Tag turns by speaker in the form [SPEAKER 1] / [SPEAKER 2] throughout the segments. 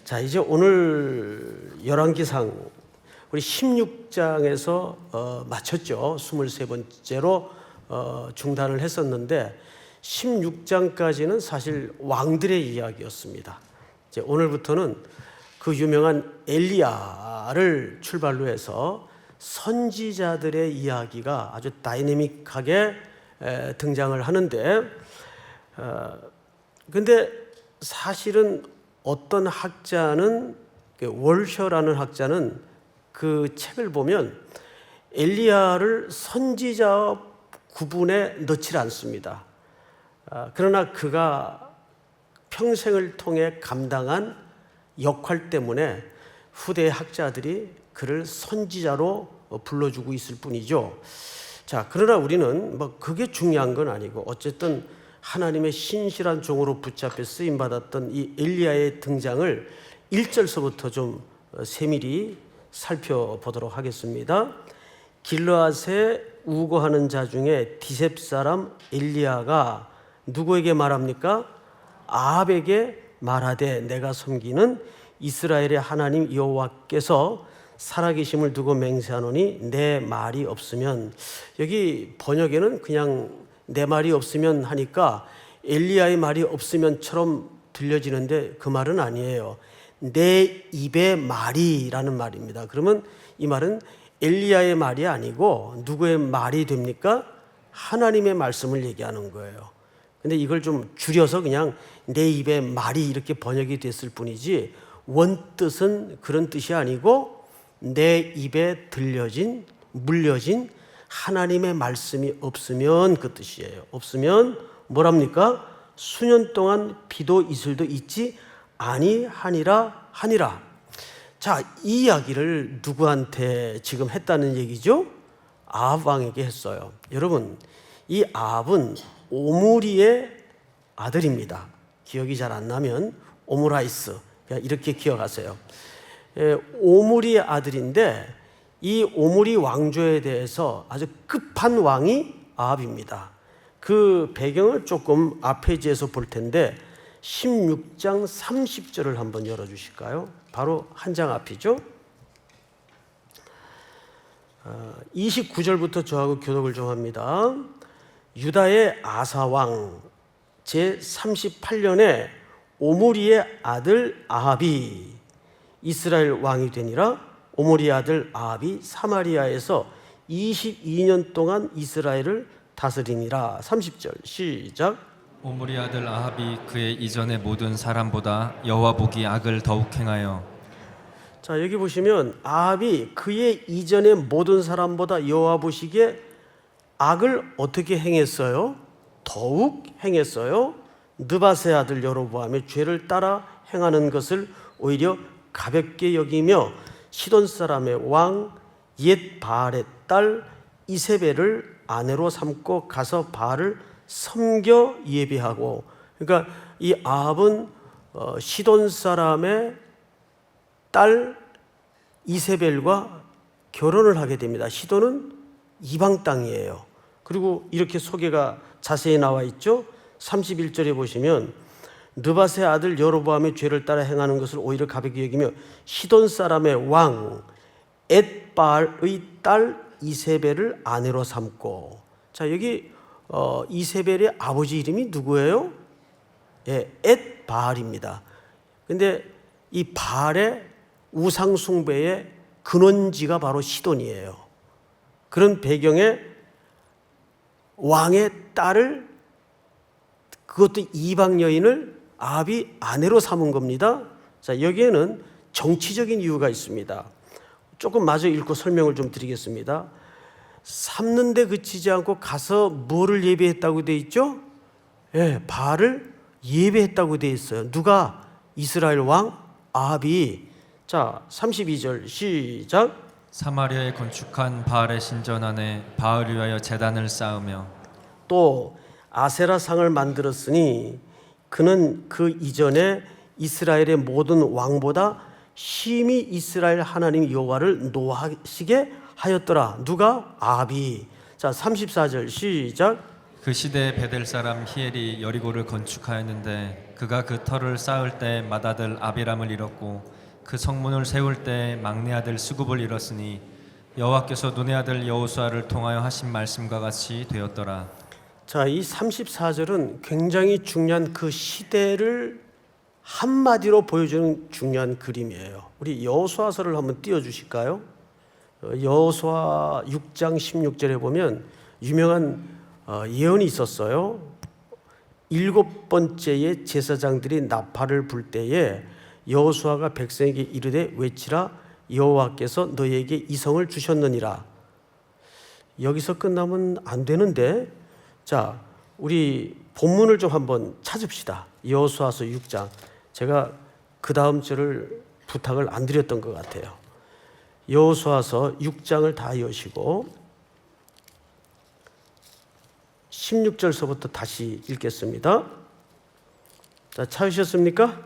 [SPEAKER 1] 자, 이제 오늘 열왕기상 우리 16장에서 마쳤죠. 23번째로 중단을 했었는데 16장까지는 사실 왕들의 이야기였습니다. 이제 오늘부터는 그 유명한 엘리야를 출발로 해서 선지자들의 이야기가 아주 다이내믹하게 등장을 하는데, 근데 사실은 어떤 학자는, 월셔라는 학자는 그 책을 보면 엘리야를 선지자 구분에 넣지 않습니다. 그러나 그가 평생을 통해 감당한 역할 때문에 후대 학자들이 그를 선지자로 불러주고 있을 뿐이죠. 자, 그러나 우리는 그게 중요한 건 아니고 어쨌든 하나님의 신실한 종으로 붙잡혀 쓰임받았던 이 엘리야의 등장을 1절서부터 좀 세밀히 살펴보도록 하겠습니다. 길르앗에 우거하는 자 중에 디셉 사람 엘리야가 누구에게 말합니까? 아합에게 말하되 내가 섬기는 이스라엘의 하나님 여호와께서 살아계심을 두고 맹세하노니 내 말이 없으면, 여기 번역에는 그냥 내 말이 없으면 하니까 엘리야의 말이 없으면처럼 들려지는데 그 말은 아니에요. 내 입의 말이라는 말입니다. 그러면 이 말은 엘리야의 말이 아니고 누구의 말이 됩니까? 하나님의 말씀을 얘기하는 거예요. 근데 이걸 좀 줄여서 그냥 내 입의 말이 이렇게 번역이 됐을 뿐이지 원뜻은 그런 뜻이 아니고 내 입에 들려진, 물려진 하나님의 말씀이 없으면 그 뜻이에요. 없으면 뭐랍니까? 수년 동안 비도 이슬도 있지 아니하니라 하니라. 자, 이 이야기를 누구한테 지금 했다는 얘기죠? 아합 왕에게 했어요. 여러분, 이 아합은 오므리의 아들입니다. 기억이 잘 안 나면 오므라이스 이렇게 기억하세요. 오므리의 아들인데 이 오므리 왕조에 대해서 아주 끝판왕이 아합입니다. 그 배경을 조금 앞 페이지에서 볼 텐데 16장 30절을 한번 열어주실까요? 바로 한 장 앞이죠. 29절부터 저하고 교독을 좀 합니다. 유다의 아사왕 제38년에 오므리의 아들 아합이 이스라엘 왕이 되니라. 오므리의 아들 아합이 사마리아에서 22년 동안 이스라엘을 다스리니라. 30절 시작.
[SPEAKER 2] 오므리 아들 아합이 그의 이전의 모든 사람보다 여호와 보기 악을 더욱 행하여.
[SPEAKER 1] 자, 여기 보시면 아합이 그의 이전의 모든 사람보다 여호와 보시기에 악을 어떻게 행했어요? 더욱 행했어요. 느밧의 아들 여로보암의 죄를 따라 행하는 것을 오히려 가볍게 여기며 시돈 사람의 왕 옛 바알의 딸 이세벨을 아내로 삼고 가서 바알을 섬겨 예배하고. 그러니까 이 아합은 시돈 사람의 딸 이세벨과 결혼을 하게 됩니다. 시돈은 이방 땅이에요. 그리고 이렇게 소개가 자세히 나와 있죠. 31절에 보시면 느밧의 아들 여로보암의 죄를 따라 행하는 것을 오히려 가볍게 여기며 시돈 사람의 왕 엣바알의 딸 이세벨을 아내로 삼고. 자, 여기 이세벨의 아버지 이름이 누구예요? 예, 엣바알입니다. 근데 이 바알의 우상 숭배의 근원지가 바로 시돈이에요. 그런 배경에 왕의 딸을, 그것도 이방 여인을 아합이 아내로 삼은 겁니다. 자, 여기에는 정치적인 이유가 있습니다. 조금 마저 읽고 설명을 좀 드리겠습니다. 삼는 데 그치지 않고 가서 뭐를 예배했다고 돼 있죠? 예, 바알을 예배했다고 돼 있어요. 누가? 이스라엘 왕 아합이. 자, 32절 시작.
[SPEAKER 2] 사마리아에 건축한 바알의 신전 안에 바알을 위하여 제단을 쌓으며
[SPEAKER 1] 또 아세라 상을 만들었으니 그는 그 이전에 이스라엘의 모든 왕보다 심히 이스라엘 하나님 여호와를 노하시게 하였더라. 누가? 아합이. 자, 34절 시작.
[SPEAKER 2] 그 시대에 베델 사람 히엘이 여리고를 건축하였는데 그가 그 터를 쌓을 때 맏아들 아비람을 잃었고 그 성문을 세울 때 막내 아들 스굽을 잃었으니 여호와께서 눈의 아들 여호수아를 통하여 하신 말씀과 같이 되었더라.
[SPEAKER 1] 자, 이 34절은 굉장히 중요한 그 시대를 한마디로 보여주는 중요한 그림이에요. 우리 여호수아서를 한번 띄워주실까요? 여호수아 6장 16절에 보면 유명한 예언이 있었어요. 7번째의 제사장들이 나팔을 불 때에 여호수아가 백성에게 이르되 외치라 여호와께서 너희에게 이 성을 주셨느니라. 여기서 끝나면 안 되는데, 자, 우리 본문을 좀 한번 찾읍시다. 여호수아서 6장. 제가 그 다음 절을 부탁을 안 드렸던 것 같아요. 여호수아서 6장을 다 여시고 16절서부터 다시 읽겠습니다. 자, 찾으셨습니까?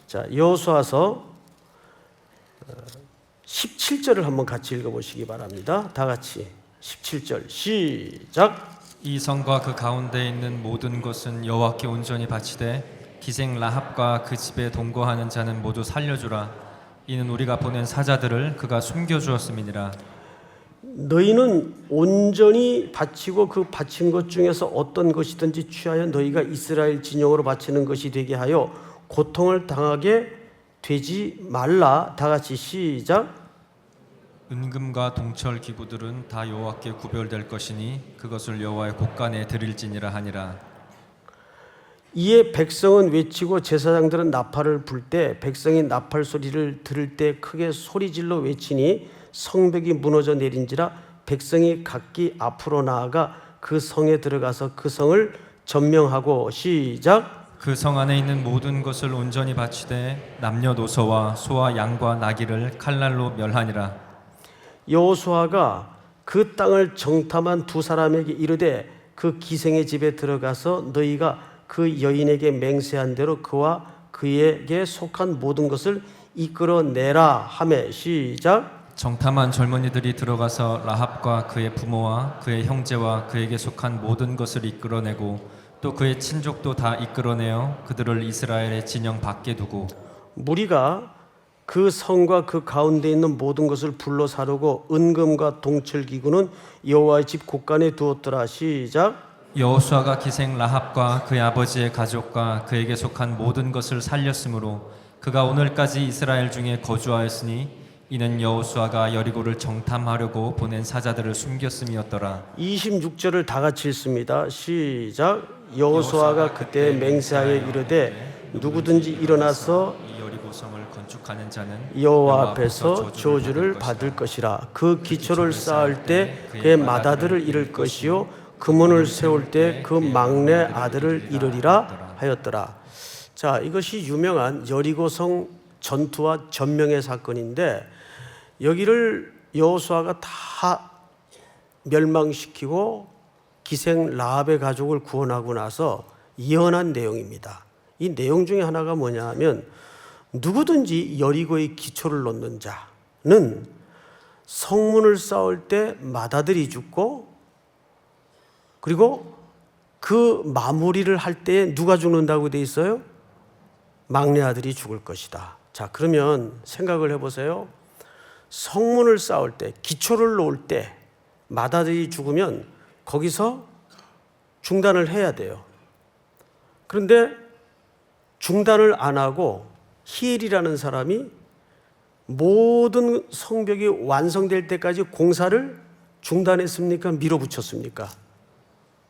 [SPEAKER 1] 자, 여호수아서 17절을 한번 같이 읽어보시기 바랍니다. 다 같이 17절 시작.
[SPEAKER 2] 이 성과 그 가운데 있는 모든 것은 여호와께 온전히 바치되 기생 라합과 그 집에 동거하는 자는 모두 살려주라. 이는 우리가 보낸 사자들을 그가 숨겨주었음이니라.
[SPEAKER 1] 너희는 온전히 바치고 그 바친 것 중에서 어떤 것이든지 취하여 너희가 이스라엘 진영으로 바치는 것이 되게 하여 고통을 당하게 되지 말라. 다 같이 시작.
[SPEAKER 2] 은금과 동철 기구들은 다 여호와께 구별될 것이니 그것을 여호와의 곳간에 드릴지니라 하니라.
[SPEAKER 1] 이에 백성은 외치고 제사장들은 나팔을 불 때 백성이 나팔 소리를 들을 때 크게 소리질러 외치니 성벽이 무너져 내린지라. 백성이 각기 앞으로 나아가 그 성에 들어가서 그 성을 점명하고 시작.
[SPEAKER 2] 그 성 안에 있는 모든 것을 온전히 바치되 남녀노소와 소와 양과 나귀를 칼날로 멸하니라.
[SPEAKER 1] 여호수아가 그 땅을 정탐한 두 사람에게 이르되 그 기생의 집에 들어가서 너희가 그 여인에게 맹세한 대로 그와 그에게 속한 모든 것을 이끌어내라 하매 시작.
[SPEAKER 2] 정탐한 젊은이들이 들어가서 라합과 그의 부모와 그의 형제와 그에게 속한 모든 것을 이끌어내고 또 그의 친족도 다 이끌어내어 그들을 이스라엘의 진영 밖에 두고
[SPEAKER 1] 무리가 그 성과 그 가운데 있는 모든 것을 불러 사르고 은금과 동철 기구는 여호와의 집 곳간에 두었더라. 시작.
[SPEAKER 2] 여호수아가 기생 라합과 그의 아버지의 가족과 그에게 속한 모든 것을 살렸으므로 그가 오늘까지 이스라엘 중에 거주하였으니 이는 여호수아가 여리고를 정탐하려고 보낸 사자들을 숨겼음이었더라.
[SPEAKER 1] 26절을 다 같이 읽습니다. 시작. 여호수아가 그때 맹세하여 이르되 누구든지 일어나서
[SPEAKER 2] 이 여리고성을 건축하는 자는
[SPEAKER 1] 여호와 앞에서 저주를 받을 것이라. 그 기초를 쌓을 때 그의 맏아들을 잃을 것이요 그 문을 세울 때 그 막내 아들을 잃으리라 하였더라. 자, 이것이 유명한 여리고성 전투와 전명의 사건인데 여기를 여호수아가 다 멸망시키고 기생 라합의 가족을 구원하고 나서 예언한 내용입니다. 이 내용 중에 하나가 뭐냐 하면 누구든지 여리고의 기초를 놓는 자는 성문을 쌓을 때 맏아들이 죽고 그리고 그 마무리를 할 때 누가 죽는다고 돼 있어요? 막내 아들이 죽을 것이다. 자, 그러면 생각을 해보세요. 성문을 쌓을 때, 기초를 놓을 때 맏아들이 죽으면 거기서 중단을 해야 돼요. 그런데 중단을 안 하고 히엘이라는 사람이 모든 성벽이 완성될 때까지 공사를 중단했습니까? 밀어붙였습니까?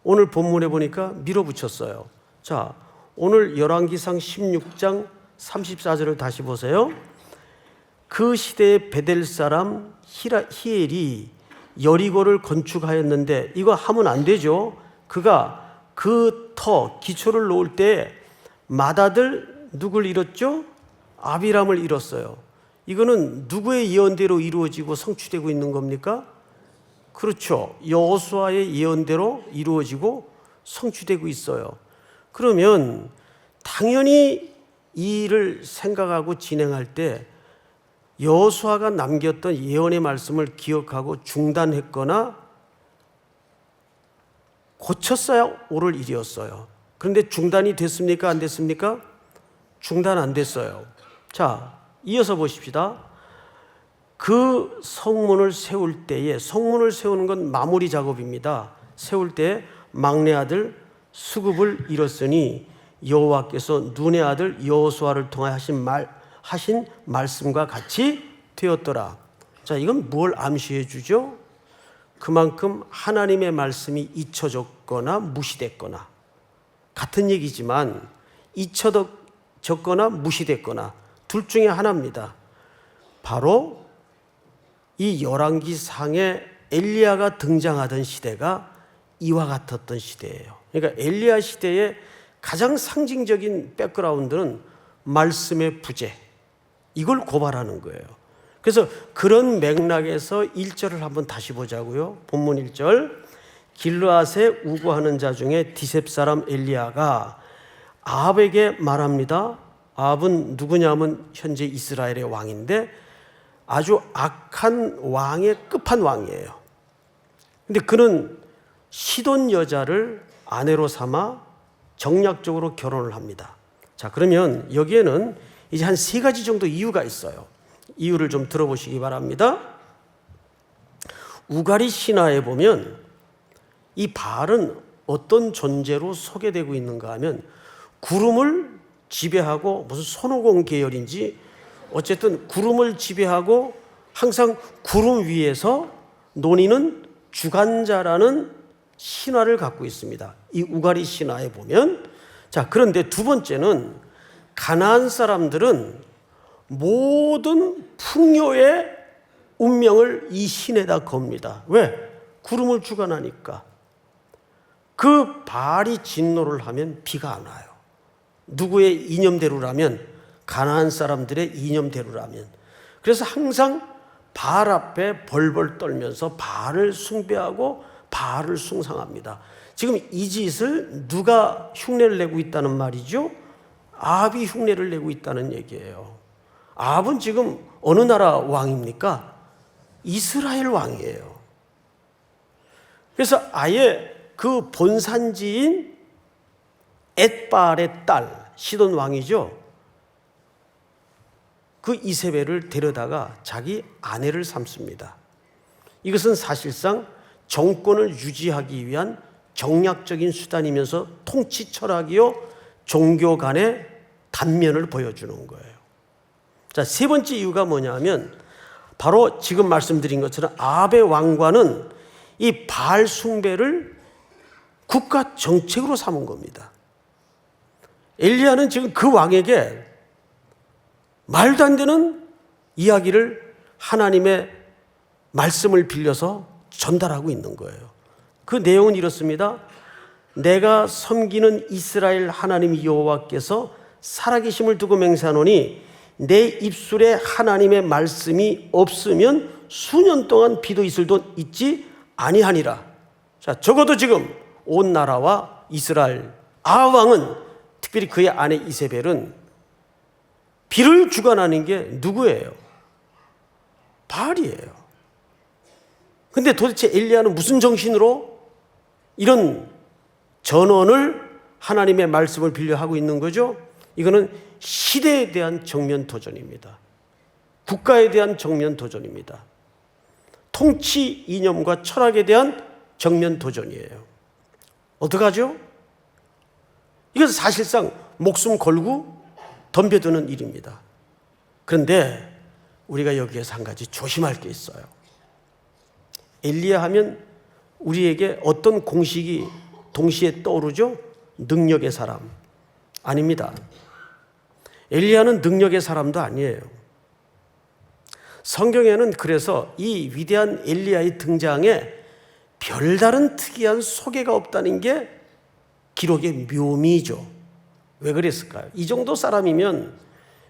[SPEAKER 1] 오늘 본문에 보니까 밀어붙였어요. 자, 오늘 열왕기상 16장 34절을 다시 보세요. 그 시대의 베델 사람 히엘이 여리고를 건축하였는데 이거 하면 안 되죠. 그가 그 기초를 놓을 때 맏아들 누굴 잃었죠? 아비람을 잃었어요. 이거는 누구의 예언대로 이루어지고 성취되고 있는 겁니까? 그렇죠. 여호수아의 예언대로 이루어지고 성취되고 있어요. 그러면 당연히 이 일을 생각하고 진행할 때 여호수아가 남겼던 예언의 말씀을 기억하고 중단했거나 고쳤어야 옳을 일이었어요. 그런데 중단이 됐습니까? 안 됐습니까? 중단 안 됐어요. 자, 이어서 보십시다. 그 성문을 세울 때에, 성문을 세우는 건 마무리 작업입니다. 세울 때 막내 아들 수굽을 잃었으니 여호와께서 눈의 아들 여호수아를 통하여 하신 말씀과 같이 되었더라. 자, 이건 뭘 암시해 주죠? 그만큼 하나님의 말씀이 잊혀졌거나 무시됐거나, 같은 얘기지만 잊혀졌거나 무시됐거나 둘 중에 하나입니다. 바로 이 열왕기상에 엘리야가 등장하던 시대가 이와 같았던 시대예요. 그러니까 엘리야 시대의 가장 상징적인 백그라운드는 말씀의 부재, 이걸 고발하는 거예요. 그래서 그런 맥락에서 1절을 한번 다시 보자고요. 본문 1절. 길르앗에 우거하는 자 중에 디셉 사람 엘리야가 아합에게 말합니다. 아합은 누구냐면 현재 이스라엘의 왕인데 아주 악한 왕의 끝판왕이에요. 근데 그는 시돈 여자를 아내로 삼아 정략적으로 결혼을 합니다. 자, 그러면 여기에는 이제 한 3가지 정도 이유가 있어요. 이유를 좀 들어보시기 바랍니다. 우가리 신화에 보면 이 바알은 어떤 존재로 소개되고 있는가 하면 구름을 지배하고, 무슨 손오공 계열인지 어쨌든 구름을 지배하고 항상 구름 위에서 논의는 주관자라는 신화를 갖고 있습니다. 이 우가리 신화에 보면. 자, 그런데 두 번째는 가나안 사람들은 모든 풍요의 운명을 이 신에다 겁니다. 왜? 구름을 주관하니까. 그 바알이 진노를 하면 비가 안 와요. 누구의 이념대로라면, 가나안 사람들의 이념대로라면. 그래서 항상 바알 앞에 벌벌 떨면서 바알을 숭배하고 바알을 숭상합니다. 지금 이 짓을 누가 흉내를 내고 있다는 말이죠? 아합이 흉내를 내고 있다는 얘기예요. 아합은 지금 어느 나라 왕입니까? 이스라엘 왕이에요. 그래서 아예 그 본산지인 엣바알의 딸, 시돈 왕이죠. 그 이세벨을 데려다가 자기 아내를 삼습니다. 이것은 사실상 정권을 유지하기 위한 정략적인 수단이면서 통치 철학이요, 종교 간의 단면을 보여주는 거예요. 자, 3번째 이유가 뭐냐면 바로 지금 말씀드린 것처럼 아합의 왕과는 이 바알 숭배를 국가 정책으로 삼은 겁니다. 엘리야는 지금 그 왕에게 말도 안 되는 이야기를, 하나님의 말씀을 빌려서 전달하고 있는 거예요. 그 내용은 이렇습니다. 내가 섬기는 이스라엘 하나님 여호와께서 살아계심을 두고 맹세하노니 내 입술에 하나님의 말씀이 없으면 수년 동안 비도 이슬도 있지 아니하니라. 자, 적어도 지금 온 나라와 이스라엘 아합 왕은, 특별히 그의 아내 이세벨은 비를 주관하는 게 누구예요? 바알이에요. 근데 도대체 엘리야는 무슨 정신으로 이런 전언을, 하나님의 말씀을 빌려 하고 있는 거죠? 이거는 시대에 대한 정면 도전입니다. 국가에 대한 정면 도전입니다. 통치 이념과 철학에 대한 정면 도전이에요. 어떡하죠? 이것은 사실상 목숨 걸고 덤벼드는 일입니다. 그런데 우리가 여기에서 한 가지 조심할 게 있어요. 엘리야 하면 우리에게 어떤 공식이 동시에 떠오르죠? 능력의 사람. 아닙니다. 엘리야는 능력의 사람도 아니에요. 성경에는 그래서 이 위대한 엘리야의 등장에 별다른 특이한 소개가 없다는 게 기록의 묘미죠. 왜 그랬을까요? 이 정도 사람이면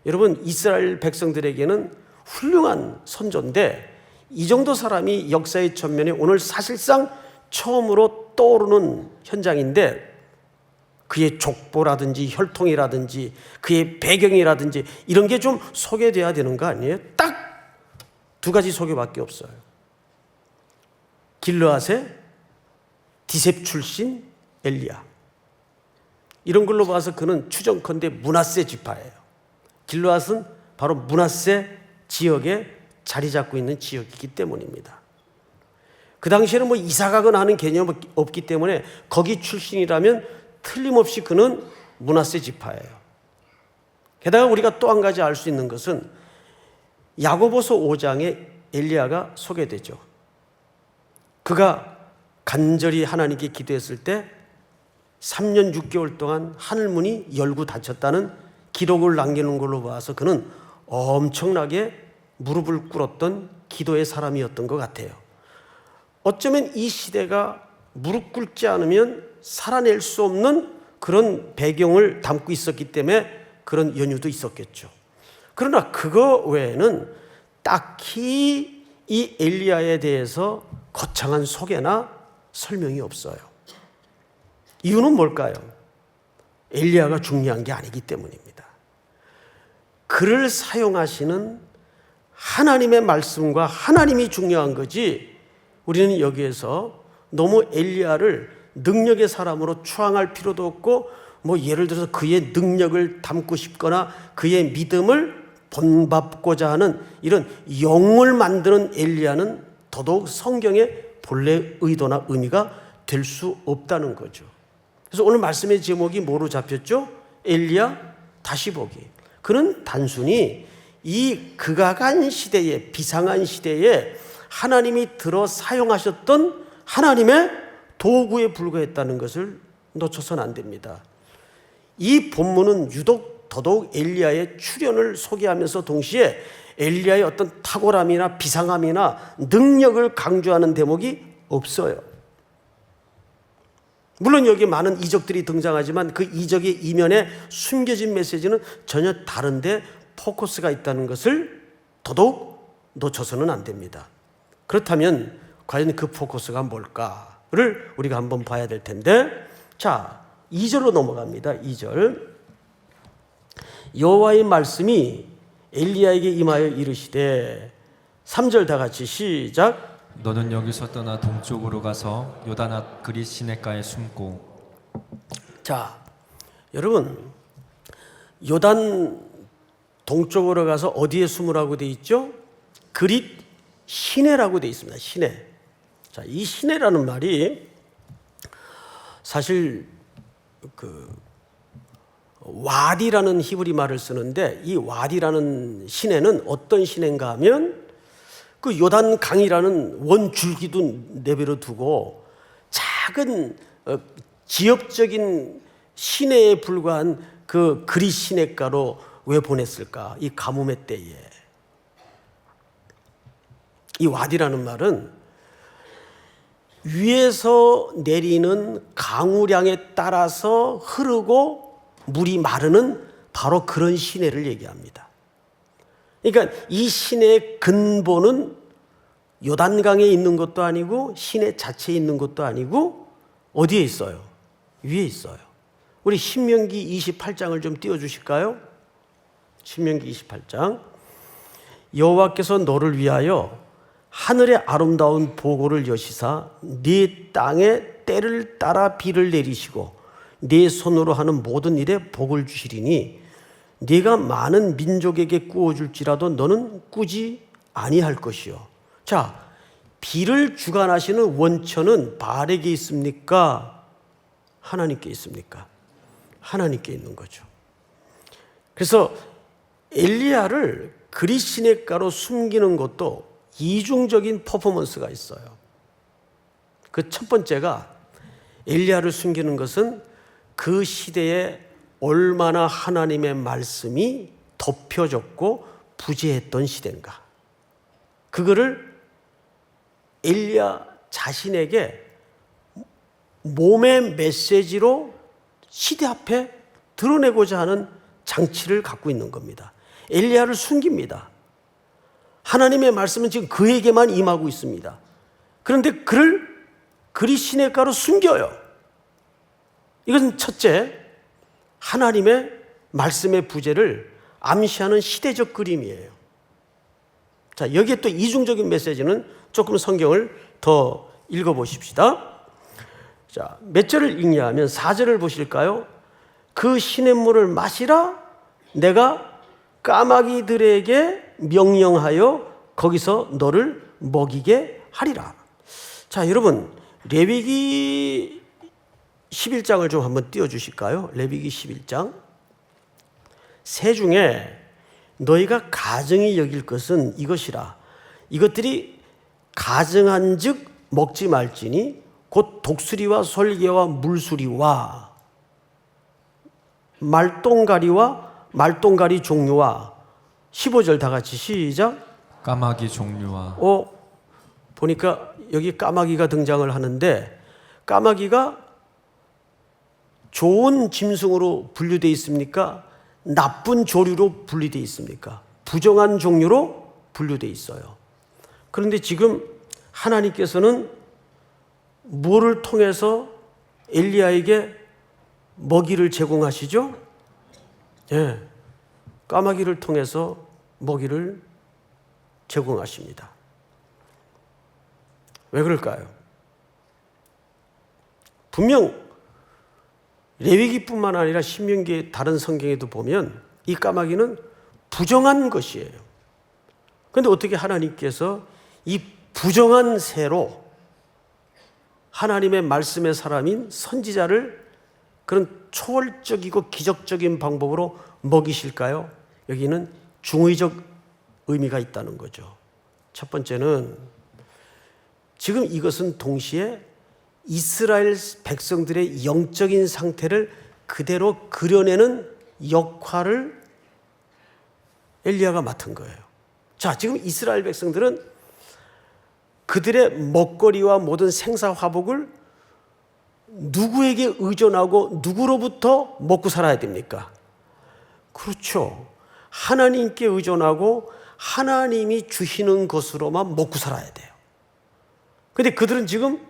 [SPEAKER 1] 여러분, 이스라엘 백성들에게는 훌륭한 선조인데, 이 정도 사람이 역사의 전면에 오늘 사실상 처음으로 떠오르는 현장인데, 그의 족보라든지 혈통이라든지 그의 배경이라든지 이런 게 좀 소개돼야 되는 거 아니에요? 딱 2가지 소개밖에 없어요. 길르앗에 디셉 출신 엘리야. 이런 걸로 봐서 그는 추정컨대 므낫세 지파예요. 길르앗은 바로 므낫세 지역에 자리 잡고 있는 지역이기 때문입니다. 그 당시에는 뭐 이사가거나 하는 개념이 없기 때문에 거기 출신이라면 틀림없이 그는 므낫세 지파예요. 게다가 우리가 또 한 가지 알 수 있는 것은 야고보서 5장에 엘리야가 소개되죠. 그가 간절히 하나님께 기도했을 때 3년 6개월 동안 하늘문이 열고 닫혔다는 기록을 남기는 걸로 봐서 그는 엄청나게 무릎을 꿇었던 기도의 사람이었던 것 같아요. 어쩌면 이 시대가 무릎 꿇지 않으면 살아낼 수 없는 그런 배경을 담고 있었기 때문에 그런 연유도 있었겠죠. 그러나 그거 외에는 딱히 이 엘리야에 대해서 거창한 소개나 설명이 없어요. 이유는 뭘까요? 엘리야가 중요한 게 아니기 때문입니다. 그를 사용하시는 하나님의 말씀과 하나님이 중요한 거지, 우리는 여기에서 너무 엘리야를 능력의 사람으로 추앙할 필요도 없고, 뭐 예를 들어서 그의 능력을 담고 싶거나 그의 믿음을 본받고자 하는 이런 영을 만드는 엘리야는 더더욱 성경의 본래 의도나 의미가 될 수 없다는 거죠. 그래서 오늘 말씀의 제목이 뭐로 잡혔죠? 엘리야 다시 보기. 그는 단순히 이 극악한 시대에, 비상한 시대에 하나님이 들어 사용하셨던 하나님의 도구에 불과했다는 것을 놓쳐서는 안 됩니다. 이 본문은 유독 더더욱 엘리야의 출현을 소개하면서 동시에 엘리야의 어떤 탁월함이나 비상함이나 능력을 강조하는 대목이 없어요. 물론 여기 많은 이적들이 등장하지만 그 이적의 이면에 숨겨진 메시지는 전혀 다른데 포커스가 있다는 것을 더더욱 놓쳐서는 안 됩니다. 그렇다면 과연 그 포커스가 뭘까를 우리가 한번 봐야 될 텐데, 자, 2절로 넘어갑니다. 2절. 여호와의 말씀이 엘리야에게 임하여 이르시되, 3절 다 같이 시작.
[SPEAKER 2] 너는 여기서 떠나 동쪽으로 가서 요단 앞 그릿 시냇가에 숨고.
[SPEAKER 1] 자, 여러분, 요단 동쪽으로 가서 어디에 숨으라고 돼 있죠? 그릿 시내라고 돼 있습니다. 시내. 자, 이 시내라는 말이 사실 와디라는 히브리 말을 쓰는데, 이 와디라는 시내는 어떤 시내인가 하면 그 요단 강이라는 원줄기도 내버려 두고 작은 지역적인 시내에 불과한 그 그릿 시냇가로 왜 보냈을까? 이 가뭄의 때에. 이 와디라는 말은 위에서 내리는 강우량에 따라서 흐르고 물이 마르는 바로 그런 시내를 얘기합니다. 그러니까 이 시내의 근본은 요단강에 있는 것도 아니고 시내 자체에 있는 것도 아니고 어디에 있어요? 위에 있어요. 우리 신명기 28장을 좀 띄워주실까요? 신명기 28장. 여호와께서 너를 위하여 하늘의 아름다운 보고를 여시사 네 땅에 때를 따라 비를 내리시고 네 손으로 하는 모든 일에 복을 주시리니 네가 많은 민족에게 꾸어줄지라도 너는 꾸지 아니할 것이요. 자, 비를 주관하시는 원천은 바알에게 있습니까? 하나님께 있습니까? 하나님께 있는 거죠. 그래서 엘리야를 그릿 시냇가로 숨기는 것도 이중적인 퍼포먼스가 있어요. 그 첫 번째가, 엘리야를 숨기는 것은 그 시대에 얼마나 하나님의 말씀이 덮여졌고 부재했던 시대인가, 그거를 엘리야 자신에게 몸의 메시지로 시대 앞에 드러내고자 하는 장치를 갖고 있는 겁니다. 엘리야를 숨깁니다. 하나님의 말씀은 지금 그에게만 임하고 있습니다. 그런데 그를 그릿 시냇가로 숨겨요. 이것은 첫째, 하나님의 말씀의 부재를 암시하는 시대적 그림이에요. 자, 여기에 또 이중적인 메시지는 조금 성경을 더 읽어보십시다. 자, 몇 절을 읽냐 하면 4절을 보실까요? 그 시냇물을 마시라 내가 까마귀들에게 명령하여 거기서 너를 먹이게 하리라. 자, 여러분 레위기 11장을 좀 한번 띄워주실까요? 레위기 11장. 새 중에 너희가 가증히 여길 것은 이것이라. 이것들이 가증한 즉 먹지 말지니 곧 독수리와 솔개와 물수리와 말똥가리 종류와 15절 다 같이 시작.
[SPEAKER 2] 까마귀 종류와
[SPEAKER 1] 보니까 여기 까마귀가 등장을 하는데 까마귀가 좋은 짐승으로 분류되어 있습니까? 나쁜 조류로 분류되어 있습니까? 부정한 종류로 분류되어 있어요. 그런데 지금 하나님께서는 뭐를 통해서 엘리야에게 먹이를 제공하시죠? 예, 까마귀를 통해서 먹이를 제공하십니다. 왜 그럴까요? 분명 레위기뿐만 아니라 신명기의 다른 성경에도 보면 이 까마귀는 부정한 것이에요. 그런데 어떻게 하나님께서 이 부정한 새로 하나님의 말씀의 사람인 선지자를 그런 초월적이고 기적적인 방법으로 먹이실까요? 여기는 중의적 의미가 있다는 거죠. 첫 번째는 지금 이것은 동시에 이스라엘 백성들의 영적인 상태를 그대로 그려내는 역할을 엘리야가 맡은 거예요. 자, 지금 이스라엘 백성들은 그들의 먹거리와 모든 생사화복을 누구에게 의존하고 누구로부터 먹고 살아야 됩니까? 그렇죠. 하나님께 의존하고 하나님이 주시는 것으로만 먹고 살아야 돼요. 그런데 그들은 지금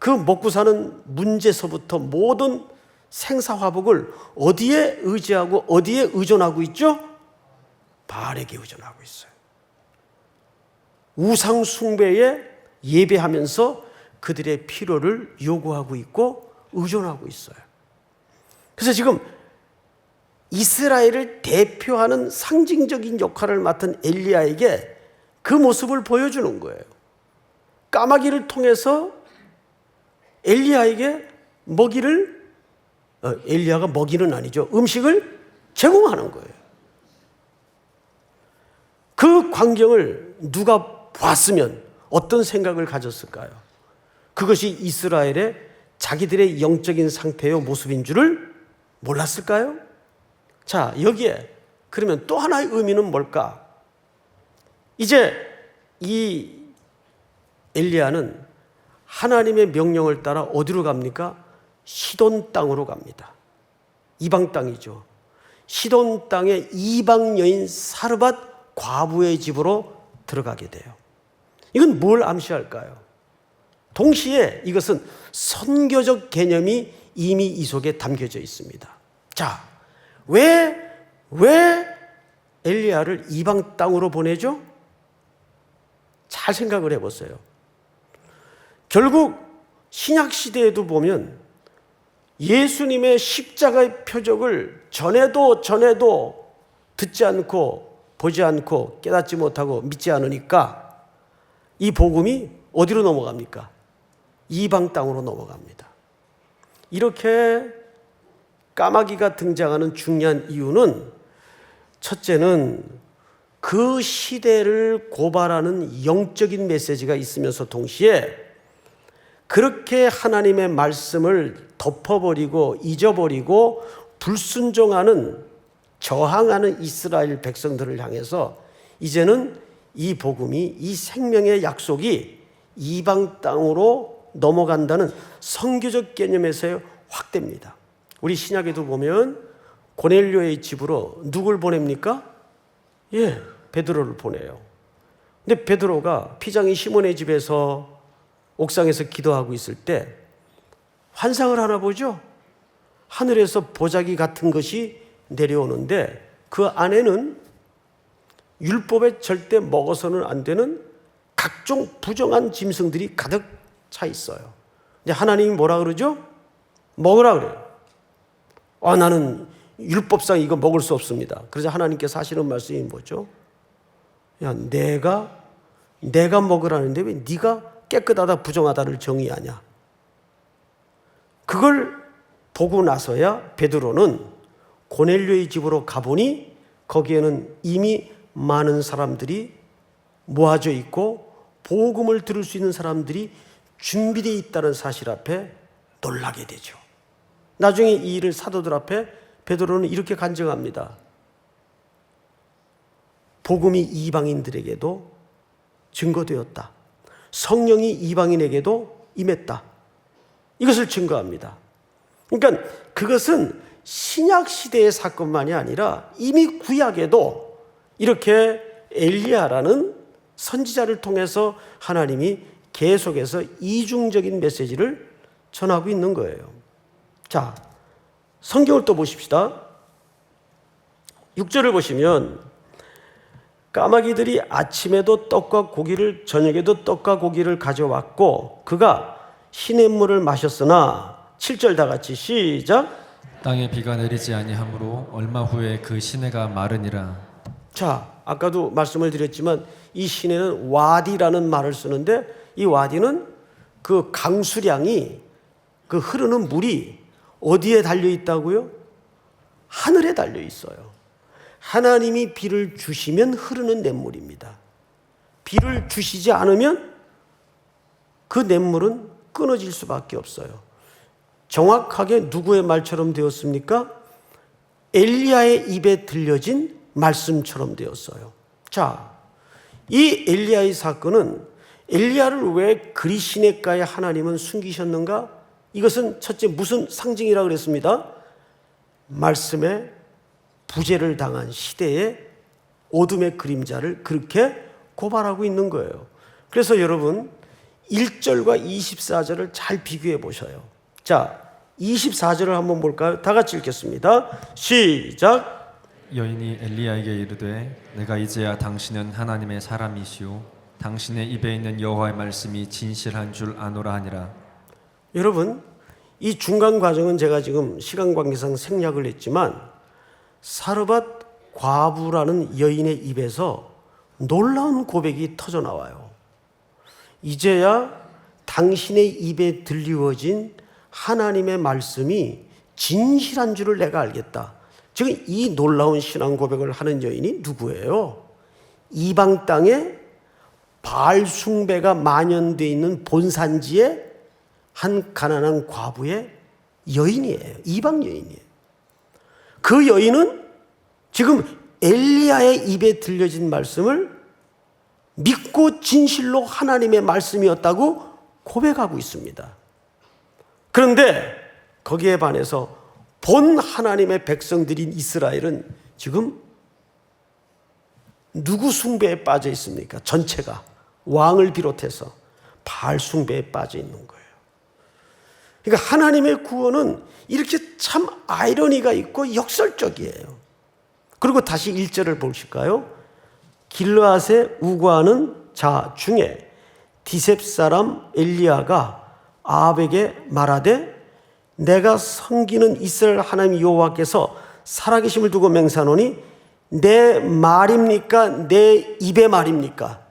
[SPEAKER 1] 그 먹고 사는 문제서부터 모든 생사화복을 어디에 의지하고 어디에 의존하고 있죠? 바알에게 의존하고 있어요. 우상 숭배에 예배하면서 그들의 필요를 요구하고 있고 의존하고 있어요. 그래서 지금 이스라엘을 대표하는 상징적인 역할을 맡은 엘리야에게 그 모습을 보여주는 거예요. 까마귀를 통해서 엘리야에게 먹이를 엘리야가 먹이는 아니죠. 음식을 제공하는 거예요. 그 광경을 누가 봤으면 어떤 생각을 가졌을까요? 그것이 이스라엘의 자기들의 영적인 상태요 모습인 줄을 몰랐을까요? 자, 여기에 그러면 또 하나의 의미는 뭘까? 이제 이 엘리야는 하나님의 명령을 따라 어디로 갑니까? 시돈 땅으로 갑니다. 이방 땅이죠. 시돈 땅의 이방 여인 사르밧 과부의 집으로 들어가게 돼요. 이건 뭘 암시할까요? 동시에 이것은 선교적 개념이 이미 이 속에 담겨져 있습니다. 자, 왜 엘리야를 이방 땅으로 보내죠? 잘 생각을 해보세요. 결국 신약 시대에도 보면 예수님의 십자가의 표적을 전에도 듣지 않고 보지 않고 깨닫지 못하고 믿지 않으니까 이 복음이 어디로 넘어갑니까? 이방 땅으로 넘어갑니다. 이렇게 까마귀가 등장하는 중요한 이유는 첫째는 그 시대를 고발하는 영적인 메시지가 있으면서 동시에 그렇게 하나님의 말씀을 덮어버리고 잊어버리고 불순종하는 저항하는 이스라엘 백성들을 향해서 이제는 이 복음이 이 생명의 약속이 이방 땅으로 넘어간다는 선교적 개념에서의 확대입니다. 우리 신약에도 보면 고넬료의 집으로 누굴 보냅니까? 예, 베드로를 보내요. 근데 베드로가 피장이 시몬의 집에서 옥상에서 기도하고 있을 때 환상을 하나 보죠. 하늘에서 보자기 같은 것이 내려오는데 그 안에는 율법에 절대 먹어서는 안 되는 각종 부정한 짐승들이 가득 차 있어요. 근데 하나님이 뭐라 그러죠? 먹으라 그래요. 나는 율법상 이거 먹을 수 없습니다. 그래서 하나님께서 하시는 말씀이 뭐죠? 야, 내가 먹으라는데 왜 네가 깨끗하다 부정하다를 정의하냐? 그걸 보고 나서야 베드로는 고넬료의 집으로 가보니 거기에는 이미 많은 사람들이 모아져 있고 복음을 들을 수 있는 사람들이 준비되어 있다는 사실 앞에 놀라게 되죠. 나중에 이 일을 사도들 앞에 베드로는 이렇게 간증합니다. 복음이 이방인들에게도 증거되었다. 성령이 이방인에게도 임했다. 이것을 증거합니다. 그러니까 그것은 신약 시대의 사건만이 아니라 이미 구약에도 이렇게 엘리야라는 선지자를 통해서 하나님이 계속해서 이중적인 메시지를 전하고 있는 거예요. 자, 성경을 또 보십시다. 6절을 보시면 까마귀들이 아침에도 떡과 고기를 저녁에도 떡과 고기를 가져왔고 그가 시냇물을 마셨으나 7절 다 같이 시작.
[SPEAKER 2] 땅에 비가 내리지 아니하므로 얼마 후에 그 시내가 마르니라.
[SPEAKER 1] 자, 아까도 말씀을 드렸지만 이 시내는 와디라는 말을 쓰는데 이 와디는 그 강수량이 그 흐르는 물이 어디에 달려 있다고요? 하늘에 달려 있어요. 하나님이 비를 주시면 흐르는 냇물입니다. 비를 주시지 않으면 그 냇물은 끊어질 수밖에 없어요. 정확하게 누구의 말처럼 되었습니까? 엘리야의 입에 들려진 말씀처럼 되었어요. 자, 이 엘리야의 사건은 엘리야를 왜 그리 시냇가에 하나님은 숨기셨는가? 이것은 첫째 무슨 상징이라 그랬습니다? 말씀에 부재를 당한 시대의 어둠의 그림자를 그렇게 고발하고 있는 거예요. 그래서 여러분 1절과 24절을 잘 비교해 보셔요. 자, 24절을 한번 볼까요? 다 같이 읽겠습니다. 시작.
[SPEAKER 2] 여인이 엘리야에게 이르되 내가 이제야 당신은 하나님의 사람이시오 당신의 입에 있는 여호와의 말씀이 진실한 줄 아노라 하니라.
[SPEAKER 1] 여러분, 이 중간 과정은 제가 지금 시간 관계상 생략을 했지만 사르밧 과부라는 여인의 입에서 놀라운 고백이 터져 나와요. 이제야 당신의 입에 들리워진 하나님의 말씀이 진실한 줄을 내가 알겠다. 지금 이 놀라운 신앙 고백을 하는 여인이 누구예요? 이방 땅에 바알 숭배가 만연되어 있는 본산지의 한 가난한 과부의 여인이에요. 이방 여인이에요. 그 여인은 지금 엘리야의 입에 들려진 말씀을 믿고 진실로 하나님의 말씀이었다고 고백하고 있습니다. 그런데 거기에 반해서 본 하나님의 백성들인 이스라엘은 지금 누구 숭배에 빠져 있습니까? 전체가 왕을 비롯해서 바알 숭배에 빠져 있는 거예요. 그러니까 하나님의 구원은 이렇게 참 아이러니가 있고 역설적이에요. 그리고 다시 1절을 보실까요? 길르앗에 우거하는 자 중에 디셉 사람 엘리야가 아합에게 말하되 내가 섬기는 이스라엘 하나님 여호와께서 살아계심을 두고 맹세하노니 내 말입니까? 내 입의 말입니까?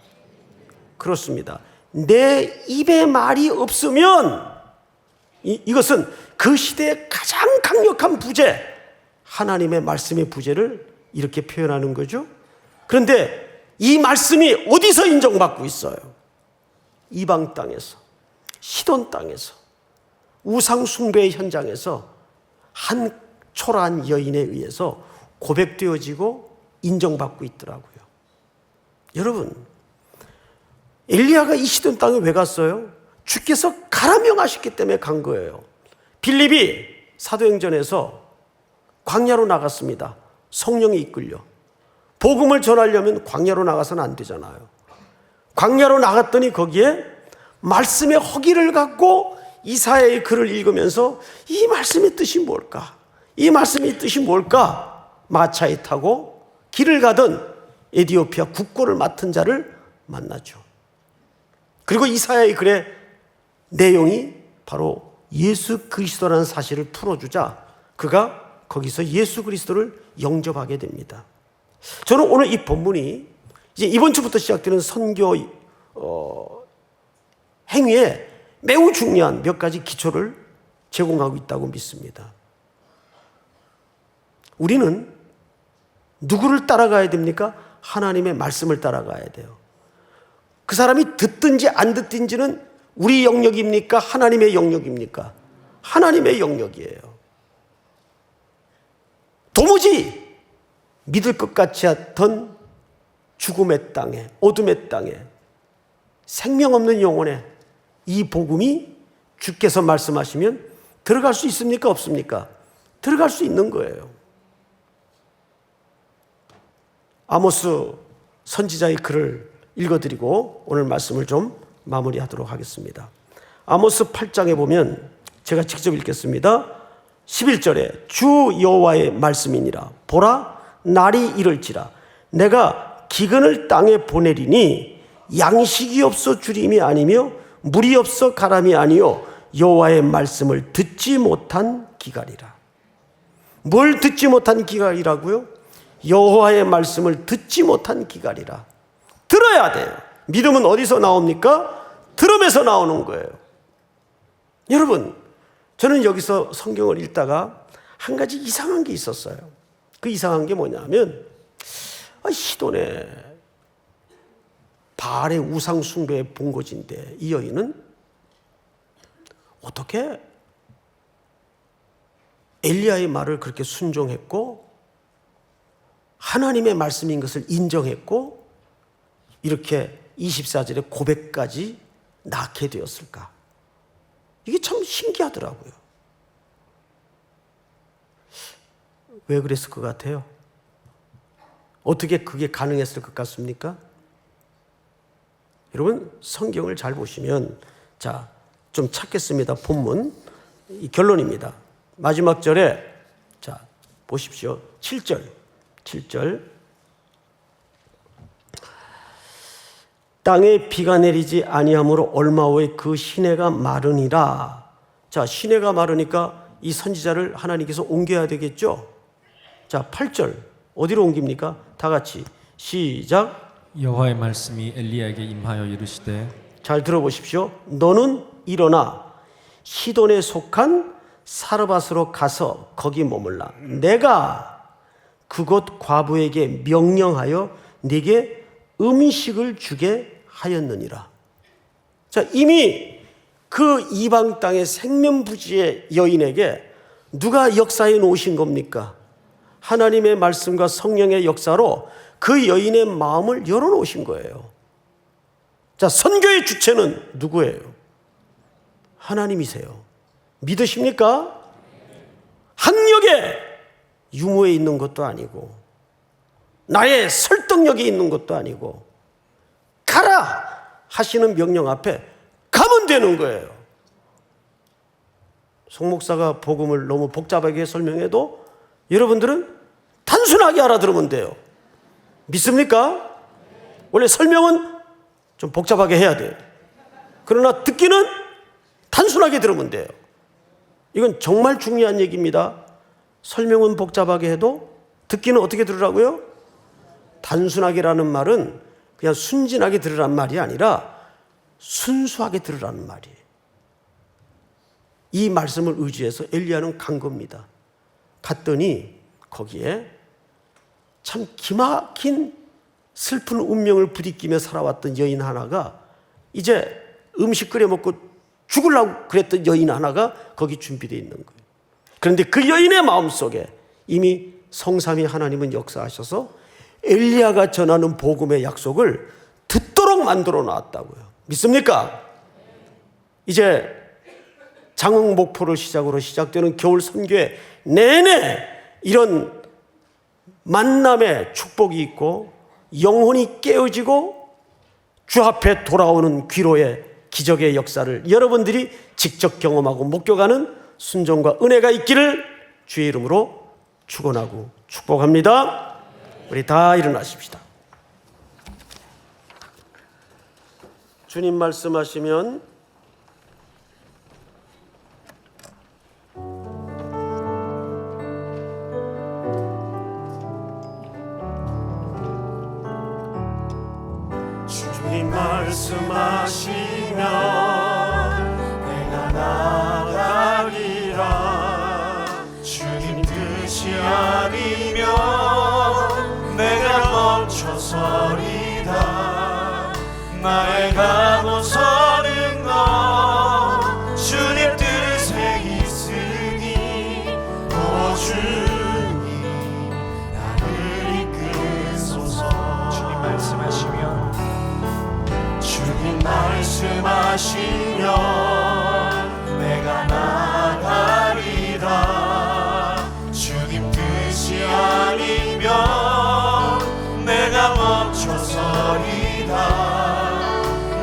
[SPEAKER 1] 그렇습니다. 내 입의 말이 없으면 이것은 그 시대의 가장 강력한 부재, 하나님의 말씀의 부재를 이렇게 표현하는 거죠. 그런데 이 말씀이 어디서 인정받고 있어요? 이방 땅에서, 시돈 땅에서, 우상 숭배의 현장에서 한 초라한 여인에 의해서 고백되어지고 인정받고 있더라고요. 여러분, 엘리야가 이 시돈 땅에 왜 갔어요? 주께서 가라 명하셨기 때문에 간 거예요. 빌립이 사도행전에서 광야로 나갔습니다. 성령이 이끌려. 복음을 전하려면 광야로 나가서는 안 되잖아요. 광야로 나갔더니 거기에 말씀의 허기를 갖고 이사야의 글을 읽으면서 이 말씀의 뜻이 뭘까? 이 말씀의 뜻이 뭘까? 마차에 타고 길을 가던 에디오피아 국고를 맡은 자를 만나죠. 그리고 이사야의 글의 내용이 바로 예수 그리스도라는 사실을 풀어주자 그가 거기서 예수 그리스도를 영접하게 됩니다. 저는 오늘 이 본문이 이제 이번 주부터 시작되는 선교 행위에 매우 중요한 몇 가지 기초를 제공하고 있다고 믿습니다. 우리는 누구를 따라가야 됩니까? 하나님의 말씀을 따라가야 돼요. 그 사람이 듣든지 안 듣든지는 우리 영역입니까? 하나님의 영역입니까? 하나님의 영역이에요. 도무지 믿을 것 같지 않던 죽음의 땅에, 어둠의 땅에, 생명 없는 영혼에 이 복음이 주께서 말씀하시면 들어갈 수 있습니까? 없습니까? 들어갈 수 있는 거예요. 아모스 선지자의 글을 읽어드리고 오늘 말씀을 좀 마무리하도록 하겠습니다. 아모스 8장에 보면 제가 직접 읽겠습니다. 11절에 주 여호와의 말씀이니라. 보라, 날이 이를지라. 내가 기근을 땅에 보내리니 양식이 없어 주림이 아니며 물이 없어 가람이 아니요 여호와의 말씀을 듣지 못한 기갈이라. 뭘 듣지 못한 기갈이라고요? 여호와의 말씀을 듣지 못한 기갈이라. 들어야 돼요. 믿음은 어디서 나옵니까? 들음에서 나오는 거예요. 여러분, 저는 여기서 성경을 읽다가 한 가지 이상한 게 있었어요. 그 이상한 게 뭐냐면 시돈의 바알의 우상 숭배의 본거지인데 이 여인은 어떻게 엘리야의 말을 그렇게 순종했고 하나님의 말씀인 것을 인정했고 이렇게 24절의 고백까지 낳게 되었을까? 이게 참 신기하더라고요. 왜 그랬을 것 같아요? 어떻게 그게 가능했을 것 같습니까? 여러분, 성경을 잘 보시면, 자, 좀 찾겠습니다. 본문. 이 결론입니다. 마지막 절에, 자, 보십시오. 7절. 땅에 비가 내리지 아니함으로 얼마 후에 그 시내가 마르니라. 자, 시내가 마르니까 이 선지자를 하나님께서 옮겨야 되겠죠? 자, 8절. 어디로 옮깁니까? 다 같이. 시작.
[SPEAKER 2] 여호와의 말씀이 엘리야에게 임하여 이르시되
[SPEAKER 1] 잘 들어보십시오. 너는 일어나 시돈에 속한 사르밧으로 가서 거기 머물라. 내가 그곳 과부에게 명령하여 네게 음식을 주게 하였느니라. 자, 이미 그 이방 땅의 생면부지의 여인에게 누가 역사해 놓으신 겁니까? 하나님의 말씀과 성령의 역사로 그 여인의 마음을 열어놓으신 거예요. 자, 선교의 주체는 누구예요? 하나님이세요. 믿으십니까? 학력에 유무에 있는 것도 아니고 나의 설득력이 있는 것도 아니고 가라 하시는 명령 앞에 가면 되는 거예요. 송 목사가 복음을 너무 복잡하게 설명해도 여러분들은 단순하게 알아들으면 돼요. 믿습니까? 원래 설명은 좀 복잡하게 해야 돼요. 그러나 듣기는 단순하게 들으면 돼요. 이건 정말 중요한 얘기입니다. 설명은 복잡하게 해도 듣기는 어떻게 들으라고요? 단순하게라는 말은 그냥 순진하게 들으란 말이 아니라 순수하게 들으라는 말이에요. 이 말씀을 의지해서 엘리야는 간 겁니다. 갔더니 거기에 참 기막힌 슬픈 운명을 부딪히며 살아왔던 여인 하나가 이제 음식 끓여 먹고 죽으려고 그랬던 여인 하나가 거기 준비되어 있는 거예요. 그런데 그 여인의 마음속에 이미 성삼위 하나님은 역사하셔서 엘리야가 전하는 복음의 약속을 듣도록 만들어 놨다고요. 믿습니까? 이제 장흥 목포를 시작으로 시작되는 겨울 선교회 내내 이런 만남의 축복이 있고 영혼이 깨어지고 주 앞에 돌아오는 귀로의 기적의 역사를 여러분들이 직접 경험하고 목격하는 순종과 은혜가 있기를 주의 이름으로 축원하고 축복합니다. 우리 다 일어나십시다. 주님 말씀하시면 주님 말씀하시면 내가 나가리라. 주님 뜻이 아니면 내가 멈춰서리다. 나의 가고 서는 것 주님 뜻에 있으니 오 주님 나를 이끄소서. 주님 말씀하시면 내가 나가리라. 주님 뜻이 아니면 내가 멈춰서리다.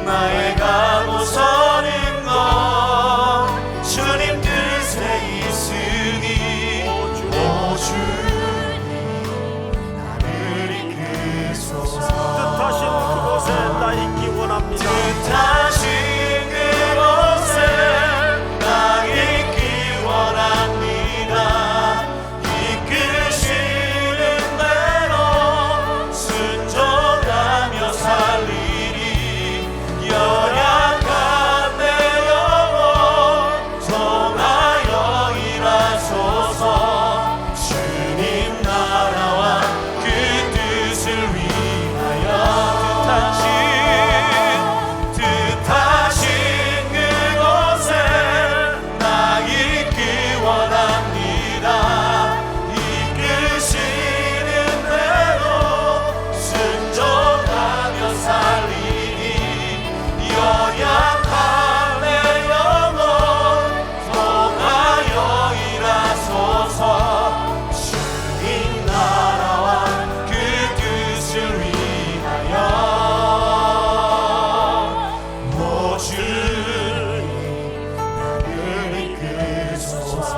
[SPEAKER 1] 나의 가고 서는 것 주님 뜻에 있으니 오 주님 나를 이끄소서. 뜻하신 그곳에 나 있기 원합니다. 뜻하신 그곳에 나 있기 원합니다. 이끄시는 대로 순종하며 살리리. 연약한 내 영혼 통하여 일하소서. 주님 나라와 그 뜻을 위하여 뜻하신 그곳에 나 있기 원합니다. 이끄시는 대로 순종하며 살리니 연약한 내 영혼 통하여 일하소서. 주님 나라와 그 뜻을 위하여 오 주님 나를 이끄소서.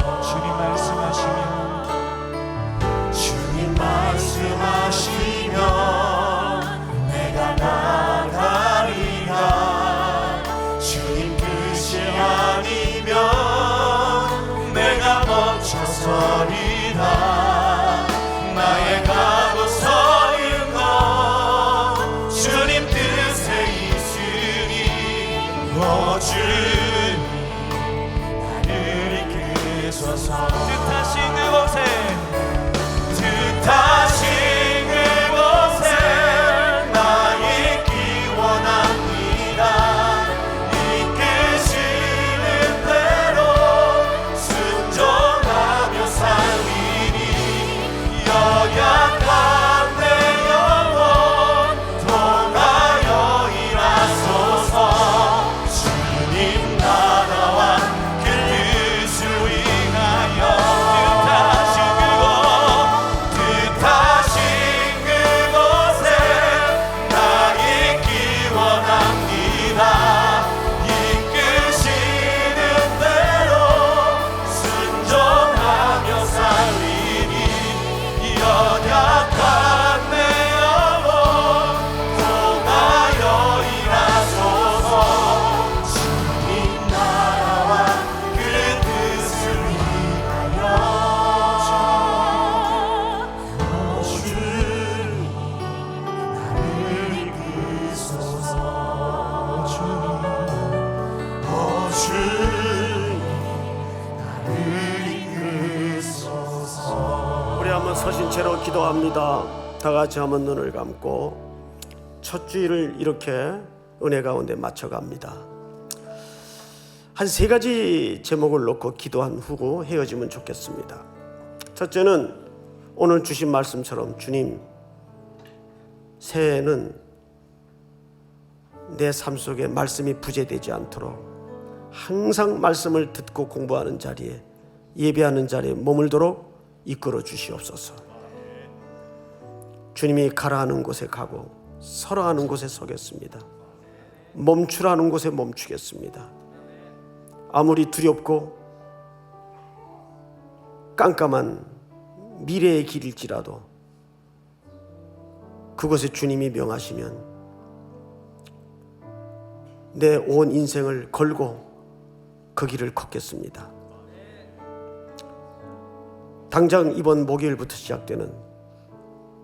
[SPEAKER 1] 주님 말씀하시면 내가 나가리라. 주님 뜻이 아니면 내가 멈춰서리다. 나의 가고 서는 것 주님 뜻에 있으니 오 주님 나를 이끄소서. 뜻하신 그곳에 나 있기 원합니다. 이끄시는 대로 순종하며 살리니 연약한 내 영혼 통하여 일하소서. 주님 나라와 그 뜻을 위하여 뜻하신 그곳에 나 있기 원합니다. 이끄시는 대로 순종하며 살리니 연약한 내 영혼 통하여 일하소서. 주님 나라와 그 뜻을 위하여 우리 한번 서신 채로 기도합니다. 다 같이 한번 눈을 감고 첫 주일을 이렇게 은혜 가운데 맞춰갑니다. 한 세 가지 제목을 놓고 기도한 후고 헤어지면 좋겠습니다. 첫째는 오늘 주신 말씀처럼 주님, 새해에는 내 삶 속에 말씀이 부재되지 않도록 항상 말씀을 듣고 공부하는 자리에, 예배하는 자리에 머물도록 이끌어 주시옵소서. 주님이 가라 하는 곳에 가고 서라 하는 곳에 서겠습니다. 멈추라는 곳에 멈추겠습니다. 아무리 두렵고 깜깜한 미래의 길일지라도 그곳에 주님이 명하시면 내 온 인생을 걸고 그 길을 걷겠습니다. 당장 이번 목요일부터 시작되는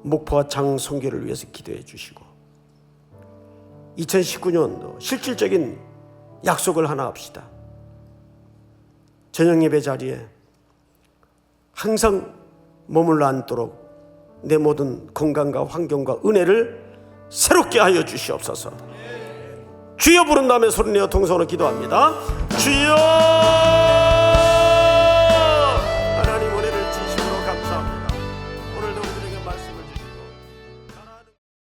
[SPEAKER 1] 목포와 장성교를 위해서 기도해 주시고 2019년도 실질적인 약속을 하나 합시다. 저녁 예배 자리에 항상 머물러 앉도록 내 모든 건강과 환경과 은혜를 새롭게 하여 주시옵소서. 주여 부른 다음에 소리내어 통성으로 기도합니다. 주여